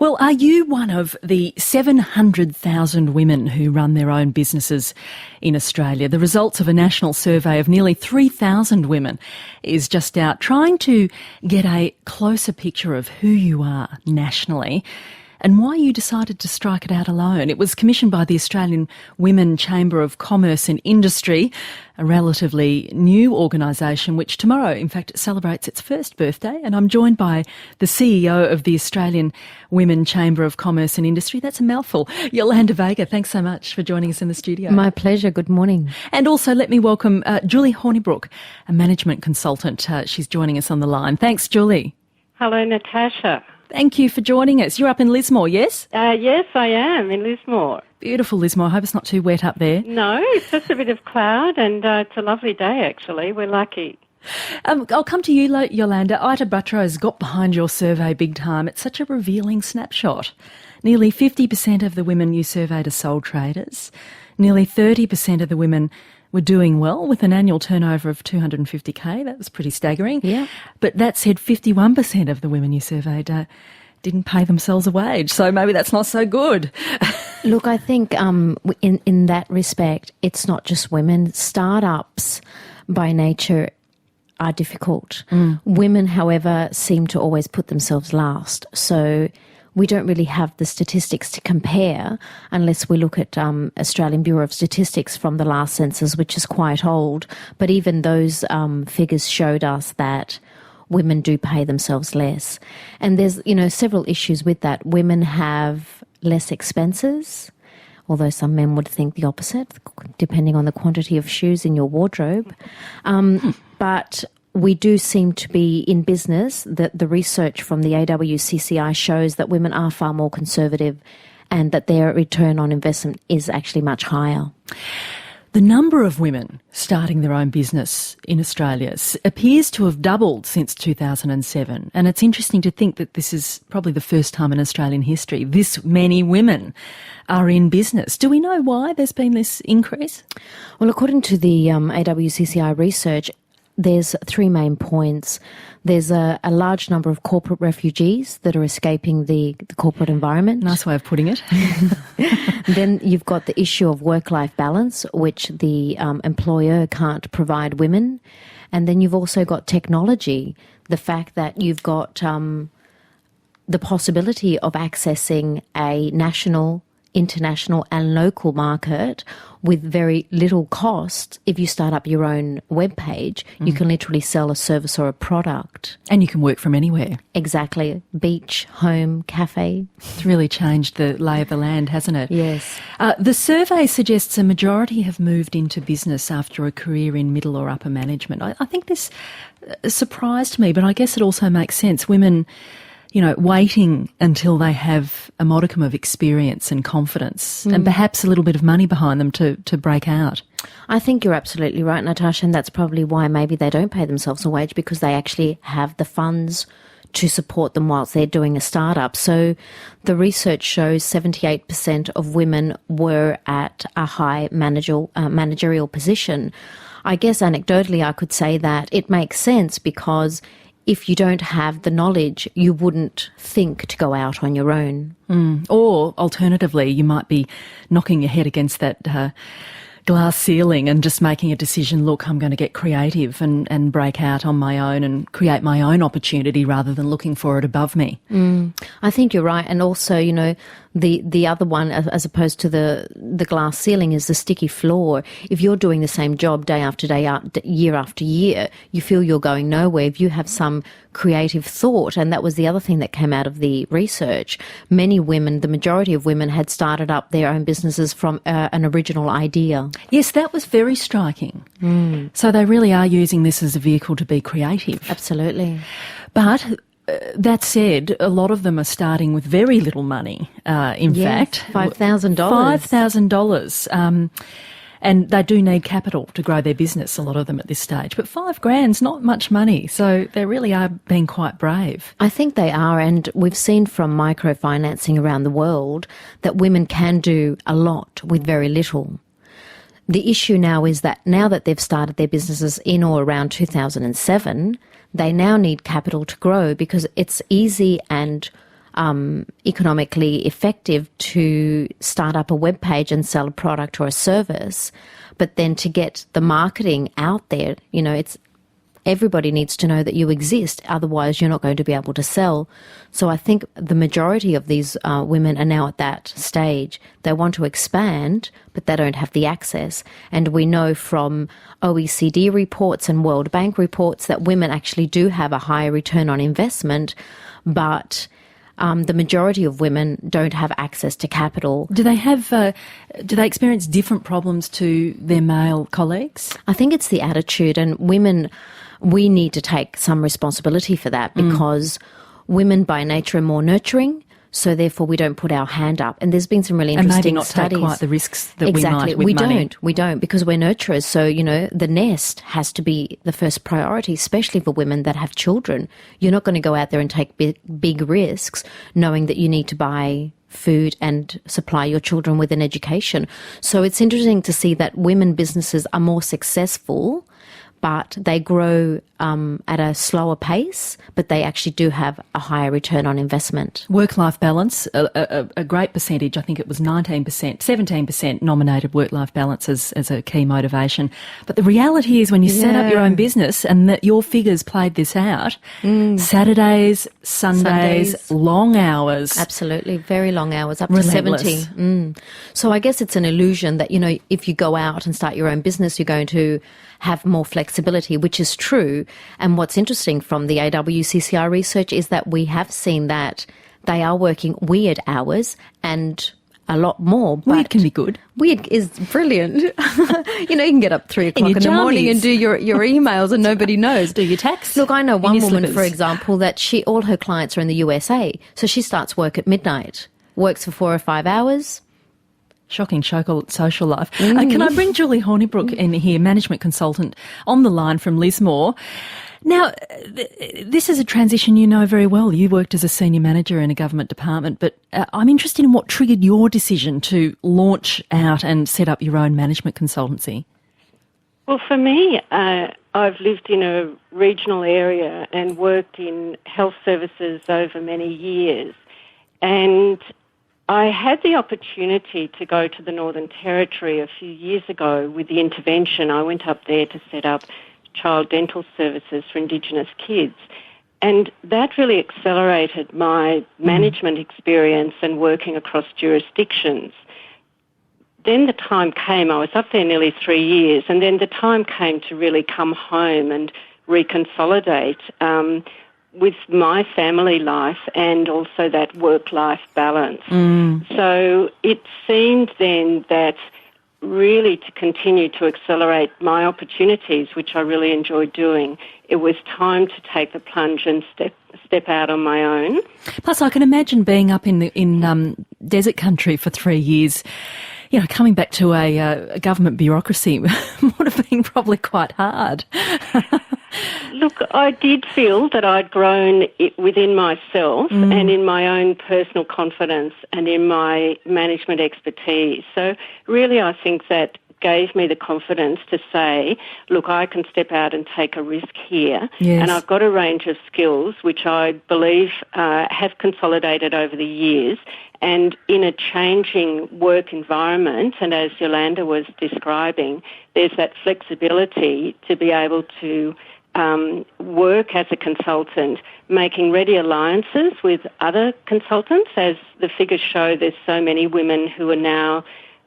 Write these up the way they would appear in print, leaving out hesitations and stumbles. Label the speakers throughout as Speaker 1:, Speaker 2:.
Speaker 1: Well, are you one of the 700,000 women who run their own businesses in Australia? The results of a national survey of nearly 3,000 women is just out, trying to get a closer picture of who you are nationally and why you decided to strike it out alone. It was commissioned by the Australian Women Chamber of Commerce and Industry, a relatively new organisation which tomorrow, in fact, celebrates its first birthday. And I'm joined by the CEO of the Australian Women Chamber of Commerce and Industry. That's a mouthful. Yolanda Vega, thanks so much for joining us in the studio.
Speaker 2: My pleasure. Good morning.
Speaker 1: And also let me welcome Julie Hornibrook, a management consultant. She's joining us on the line. Thanks, Julie.
Speaker 3: Hello, Natasha.
Speaker 1: Thank you for joining us. You're up in Lismore, yes?
Speaker 3: Yes, I am in Lismore.
Speaker 1: Beautiful Lismore. I hope it's not too wet up there.
Speaker 3: No, it's just a bit of cloud and it's a lovely day, actually. We're lucky.
Speaker 1: I'll come to you, Yolanda. Ita Buttrose got behind your survey big time. It's such a revealing snapshot. Nearly 50% of the women you surveyed are sole traders. Nearly 30% of the women were doing well with an annual turnover of 250k. That was pretty staggering.
Speaker 2: Yeah.
Speaker 1: But that said, 51% of the women you surveyed didn't pay themselves a wage. So maybe that's not so good.
Speaker 2: Look, I think in that respect, it's not just women. Startups by nature are difficult. Women, however, seem to always put themselves last. So we don't really have the statistics to compare unless we look at Australian Bureau of Statistics from the last census, which is quite old. But even those figures showed us that women do pay themselves less. And there's, several issues with that. Women have less expenses, although some men would think the opposite, depending on the quantity of shoes in your wardrobe. But we do seem to be in business. The research from the AWCCI shows that women are far more conservative and that their return on investment is actually much higher.
Speaker 1: The number of women starting their own business in Australia appears to have doubled since 2007. And it's interesting to think that this is probably the first time in Australian history this many women are in business. Do we know why there's been this increase?
Speaker 2: Well, according to the AWCCI research, there's three main points. There's a large number of corporate refugees that are escaping the corporate environment.
Speaker 1: Nice way of putting it.
Speaker 2: Then you've got the issue of work-life balance, which the employer can't provide women. And then you've also got technology, the fact that you've got the possibility of accessing a national, international and local market with very little cost. If you start up your own webpage, you can literally sell a service or a product.
Speaker 1: And you can work from anywhere.
Speaker 2: Exactly. Beach, home, cafe.
Speaker 1: It's really changed the lay of the land, hasn't it?
Speaker 2: Yes.
Speaker 1: The survey suggests a majority have moved into business after a career in middle or upper management. I think this surprised me, but I guess it also makes sense. Women, waiting until they have a modicum of experience and confidence and perhaps a little bit of money behind them to break out.
Speaker 2: I think you're absolutely right, Natasha, and that's probably why maybe they don't pay themselves a wage, because they actually have the funds to support them whilst they're doing a startup. So the research shows 78% of women were at a high managerial position. I guess anecdotally I could say that it makes sense, because if you don't have the knowledge, you wouldn't think to go out on your own.
Speaker 1: Or alternatively, you might be knocking your head against that glass ceiling and just making a decision, look, I'm going to get creative and break out on my own and create my own opportunity rather than looking for it above me.
Speaker 2: I think you're right. And also, the other one, as opposed to the glass ceiling, is the sticky floor. If you're doing the same job day after day, year after year, you feel you're going nowhere. If you have some creative thought, and that was the other thing that came out of the research, many women, the majority of women, had started up their own businesses from an original idea.
Speaker 1: Yes, that was very striking. So they really are using this as a vehicle to be creative.
Speaker 2: Absolutely.
Speaker 1: But that said, a lot of them are starting with very little money, in fact.
Speaker 2: $5,000.
Speaker 1: $5,000. And they do need capital to grow their business, a lot of them at this stage. But $5,000's not much money, so they really are being quite brave.
Speaker 2: I think they are, and we've seen from microfinancing around the world that women can do a lot with very little. The issue now is that now that they've started their businesses in or around 2007, they now need capital to grow, because it's easy and economically effective to start up a web page and sell a product or a service, but then to get the marketing out there, it's everybody needs to know that you exist, otherwise you're not going to be able to sell. So I think the majority of these women are now at that stage. They want to expand, but they don't have the access. And we know from OECD reports and World Bank reports that women actually do have a higher return on investment, but the majority of women don't have access to capital.
Speaker 1: Do they experience different problems to their male colleagues?
Speaker 2: I think it's the attitude, and women, we need to take some responsibility for that, because women by nature are more nurturing, so therefore we don't put our hand up. And there's been some really interesting studies.
Speaker 1: And maybe not take quite the risks that we might with money.
Speaker 2: We don't, because we're nurturers. So, the nest has to be the first priority, especially for women that have children. You're not going to go out there and take big risks knowing that you need to buy food and supply your children with an education. So it's interesting to see that women businesses are more successful, but they grow at a slower pace, but they actually do have a higher return on investment.
Speaker 1: Work-life balance, a great percentage, I think it was 19%, 17% nominated work-life balance as a key motivation. But the reality is when you set up your own business, and that your figures played this out, Saturdays, Sundays, long hours.
Speaker 2: Absolutely, very long hours, up
Speaker 1: relentless.
Speaker 2: To 70. So I guess it's an illusion that, if you go out and start your own business, you're going to have more flexibility, which is true. And what's interesting from the AWCCI research is that we have seen that they are working weird hours and a lot more.
Speaker 1: Weird can be good.
Speaker 2: Weird is brilliant. You can get up 3 o'clock in the morning and do your emails and nobody knows.
Speaker 1: Do your tax.
Speaker 2: Look, I know one woman, for example, that all her clients are in the USA. So she starts work at midnight, works for 4 or 5 hours.
Speaker 1: Shocking social life. Can I bring Julie Hornibrook in here, management consultant, on the line from Lismore? Now, this is a transition you know very well. You worked as a senior manager in a government department, but I'm interested in what triggered your decision to launch out and set up your own management consultancy.
Speaker 3: Well, for me, I've lived in a regional area and worked in health services over many years, and I had the opportunity to go to the Northern Territory a few years ago with the intervention. I went up there to set up child dental services for Indigenous kids, and that really accelerated my management experience and working across jurisdictions. Then the time came, I was up there nearly 3 years, and then the time came to really come home and reconsolidate with my family life and also that work-life balance. So it seemed then that really to continue to accelerate my opportunities, which I really enjoyed doing, it was time to take the plunge and step out on my own.
Speaker 1: Plus, I can imagine being up in desert country for 3 years. Coming back to a government bureaucracy would have been probably quite hard.
Speaker 3: Look, I did feel that I'd grown within myself and in my own personal confidence and in my management expertise. So really I think that gave me the confidence to say, look, I can step out and take a risk here.
Speaker 1: Yes.
Speaker 3: And I've got a range of skills which I believe have consolidated over the years. And in a changing work environment, and as Yolanda was describing, there's that flexibility to be able to work as a consultant, making ready alliances with other consultants. As the figures show, there's so many women who are now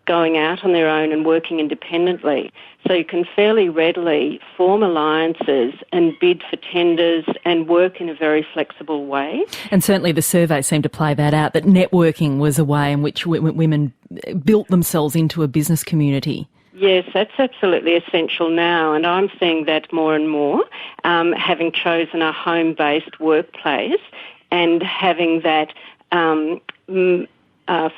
Speaker 3: going out on their own and working independently. So you can fairly readily form alliances and bid for tenders and work in a very flexible way.
Speaker 1: And certainly the survey seemed to play that out, that networking was a way in which women built themselves into a business community.
Speaker 3: Yes, that's absolutely essential now, and I'm seeing that more and more, having chosen a home-based workplace and having that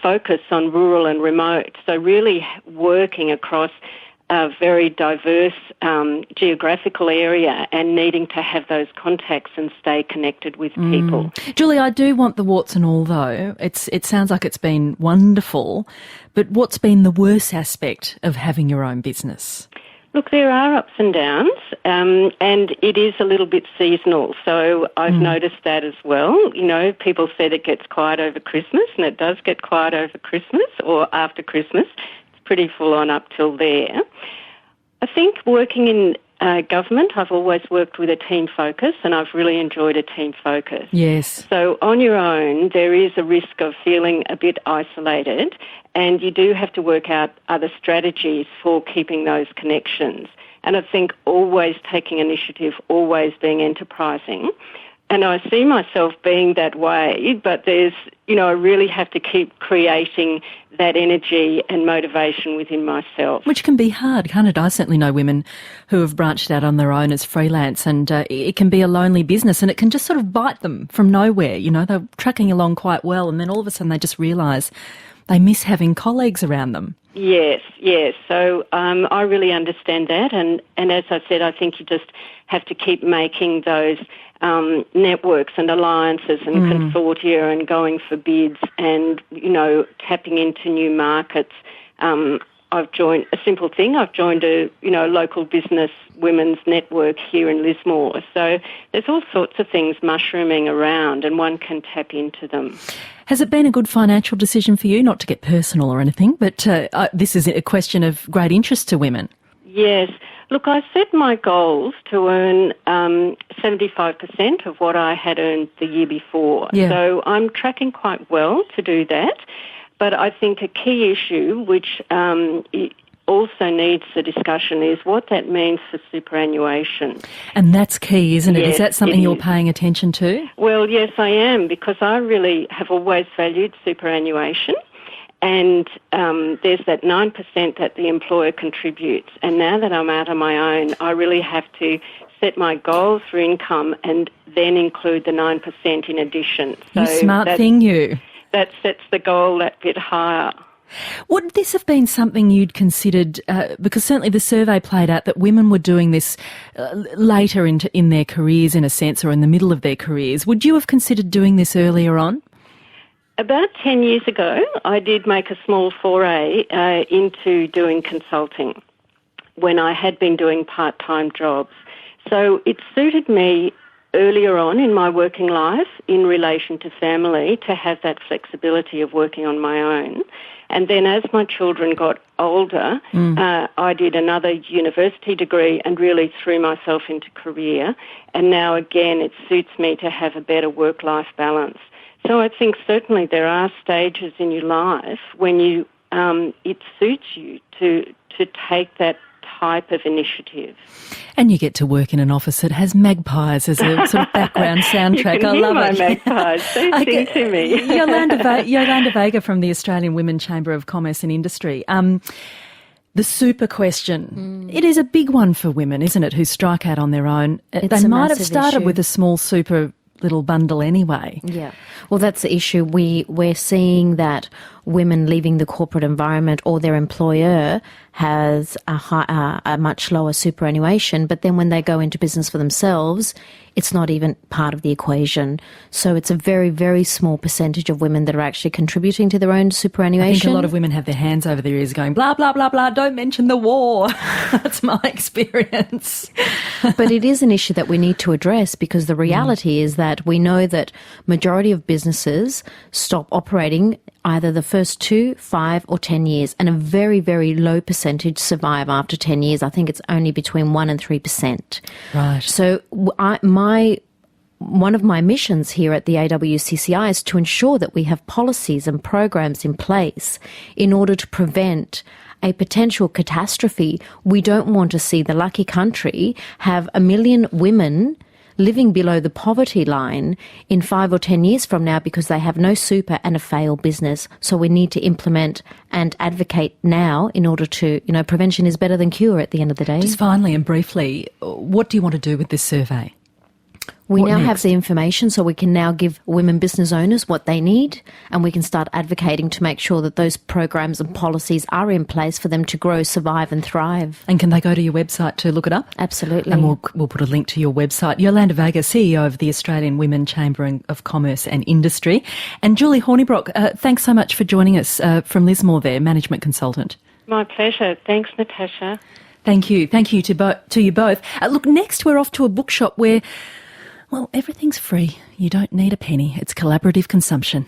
Speaker 3: focus on rural and remote. So really working across a very diverse geographical area and needing to have those contacts and stay connected with people.
Speaker 1: Julie, I do want the warts and all, though. It sounds like it's been wonderful, but what's been the worst aspect of having your own business?
Speaker 3: Look, there are ups and downs, and it is a little bit seasonal. So I've noticed that as well. You know, people said it gets quiet over Christmas, and it does get quiet over Christmas or after Christmas. It's pretty full on up till there. I think working in government, I've always worked with a team focus, and I've really enjoyed a team focus.
Speaker 1: Yes.
Speaker 3: So on your own, there is a risk of feeling a bit isolated, and you do have to work out other strategies for keeping those connections. And I think always taking initiative, always being enterprising. And I see myself being that way, but there's, you know, I really have to keep creating that energy and motivation within myself.
Speaker 1: Which can be hard, can't it? I certainly know women who have branched out on their own as freelance, and it can be a lonely business, and it can just sort of bite them from nowhere. You know, they're trucking along quite well, and then all of a sudden they just realise they miss having colleagues around them.
Speaker 3: Yes. So I really understand that, and as I said, I think you just have to keep making those networks and alliances and consortia and going for bids and, you know, tapping into new markets. I've joined a local business women's network here in Lismore. So there's all sorts of things mushrooming around, and one can tap into them.
Speaker 1: Has it been a good financial decision for you? Not to get personal or anything, but this is a question of great interest to women.
Speaker 3: Yes. Look, I set my goals to earn 75% of what I had earned the year before.
Speaker 1: Yeah.
Speaker 3: So I'm tracking quite well to do that. But I think a key issue, which also needs a discussion, is what that means for superannuation.
Speaker 1: And that's key, isn't it?
Speaker 3: Yes,
Speaker 1: is that something you're paying attention to?
Speaker 3: Well, yes, I am, because I really have always valued superannuation. And there's that 9% that the employer contributes. And now that I'm out on my own, I really have to set my goals for income and then include the 9% in addition.
Speaker 1: You smart thing, you.
Speaker 3: That sets the goal that bit higher.
Speaker 1: Would this have been something you'd considered, because certainly the survey played out that women were doing this later in their careers, in a sense, or in the middle of their careers. Would you have considered doing this earlier on?
Speaker 3: About 10 years ago, I did make a small foray into doing consulting when I had been doing part-time jobs. So it suited me earlier on in my working life in relation to family to have that flexibility of working on my own. And then as my children got older, I did another university degree and really threw myself into career. And now again, it suits me to have a better work-life balance. So I think certainly there are stages in your life when you it suits you to take that type of initiative.
Speaker 1: And you get to work in an office that has magpies as a sort of background soundtrack. I love it.
Speaker 3: Magpies. They sing to me.
Speaker 1: Yolanda Vega from the Australian Women's Chamber of Commerce and Industry. The super question. It is a big one for women, isn't it, who strike out on their own. They might have started with a small super little bundle anyway.
Speaker 2: Yeah. Well, that's the issue. We're seeing that women leaving the corporate environment or their employer has a much lower superannuation, but then when they go into business for themselves, it's not even part of the equation. So it's a very, very small percentage of women that are actually contributing to their own superannuation.
Speaker 1: I think a lot of women have their hands over their ears going, blah, blah, blah, blah, don't mention the war. That's my experience.
Speaker 2: But it is an issue that we need to address, because the reality is that we know that majority of businesses stop operating either the first 2, 5 or 10 years, and a very, very low percentage survive after 10 years. I think it's only between 1 and 3%.
Speaker 1: Right.
Speaker 2: So one of my missions here at the AWCCI is to ensure that we have policies and programs in place in order to prevent a potential catastrophe. We don't want to see the lucky country have 1 million women living below the poverty line in 5 or 10 years from now because they have no super and a failed business. So we need to implement and advocate now in order to, prevention is better than cure at the end of the day.
Speaker 1: Just finally and briefly, what do you want to do with this survey?
Speaker 2: We now have the information, so we can now give women business owners what they need, and we can start advocating to make sure that those programs and policies are in place for them to grow, survive and thrive.
Speaker 1: And can they go to your website to look it up?
Speaker 2: Absolutely.
Speaker 1: And we'll put a link to your website. Yolanda Vega, CEO of the Australian Women's Chamber of Commerce and Industry. And Julie Hornibrock, thanks so much for joining us from Lismore there, management consultant.
Speaker 3: My pleasure. Thanks, Natasha.
Speaker 1: Thank you. Thank you to you both. Look, next we're off to a bookshop where, well, everything's free. You don't need a penny. It's collaborative consumption.